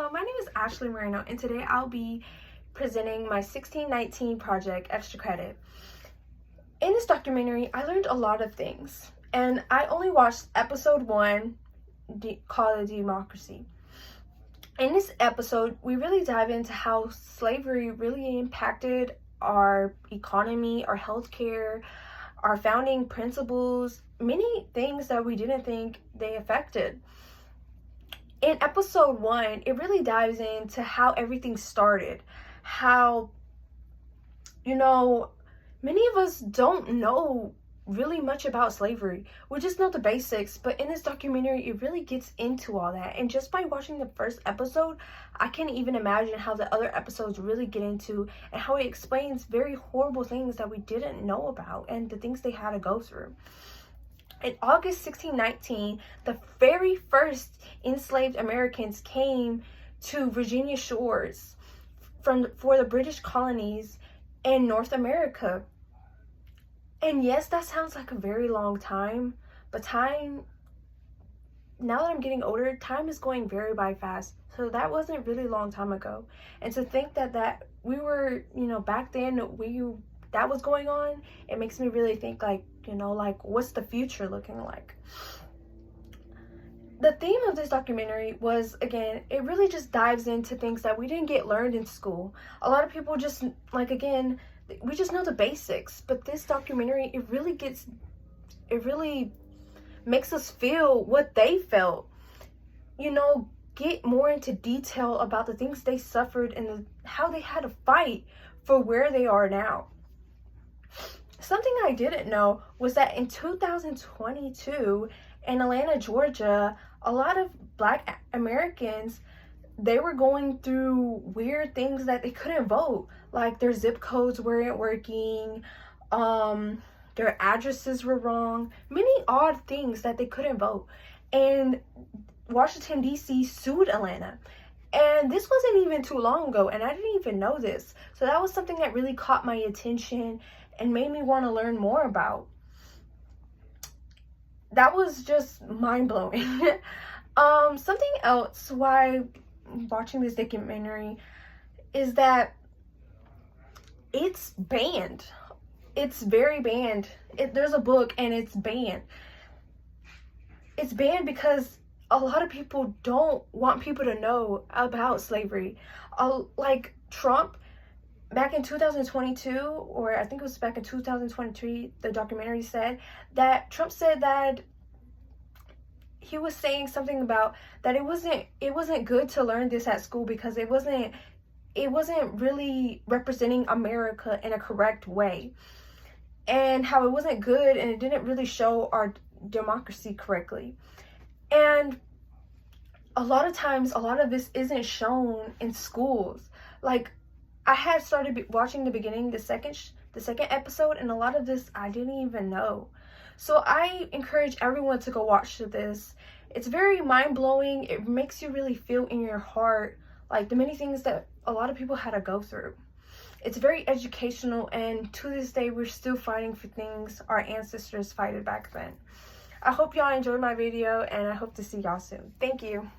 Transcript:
Hello, my name is Ashley Moreno, and today I'll be presenting my 1619 project, Extra Credit. In this documentary, I learned a lot of things, and I only watched episode 1, called The Democracy. In this episode, we really dive into how slavery really impacted our economy, our healthcare, our founding principles, many things that we didn't think they affected. In episode 1, it really dives into how everything started, how, many of us don't know really much about slavery. We just know the basics, but in this documentary, it really gets into all that. And just by watching the first episode, I can't even imagine how the other episodes really get into and how it explains very horrible things that we didn't know about and the things they had to go through. In August 1619, the very first enslaved Americans came to Virginia shores for the British colonies in North America. And yes, that sounds like a very long time, but now that I'm getting older, time is going very by fast. So that wasn't really a long time ago. And to think that we were, back then, that was going on, it makes me really think what's the future looking like? The theme of this documentary was, again, it really just dives into things that we didn't get learned in school. A lot of people just, we just know the basics, but this documentary, it really makes us feel what they felt. Get more into detail about the things they suffered and how they had to fight for where they are now. Something I didn't know was that in 2022 in Atlanta, Georgia, a lot of Black Americans, they were going through weird things that they couldn't vote. Like their zip codes weren't working, their addresses were wrong, many odd things that they couldn't vote. And Washington, D.C. sued Atlanta. And this wasn't even too long ago, and I didn't even know this. So that was something that really caught my attention and made me want to learn more about. That was just mind-blowing. Something else why watching this documentary is that it's banned. It's very banned. There's a book and it's banned. It's banned because a lot of people don't want people to know about slavery. Like Trump, back in 2022, or I think it was back in 2023, the documentary said that Trump said that he was saying something about that it wasn't good to learn this at school because it wasn't really representing America in a correct way, and how it wasn't good and it didn't really show our democracy correctly. And a lot of times, a lot of this isn't shown in schools. Like, I had started watching the beginning, the second episode, and a lot of this I didn't even know. So I encourage everyone to go watch this. It's very mind-blowing. It makes you really feel in your heart, like the many things that a lot of people had to go through. It's very educational, and to this day, we're still fighting for things our ancestors fought back then. I hope y'all enjoyed my video, and I hope to see y'all soon. Thank you.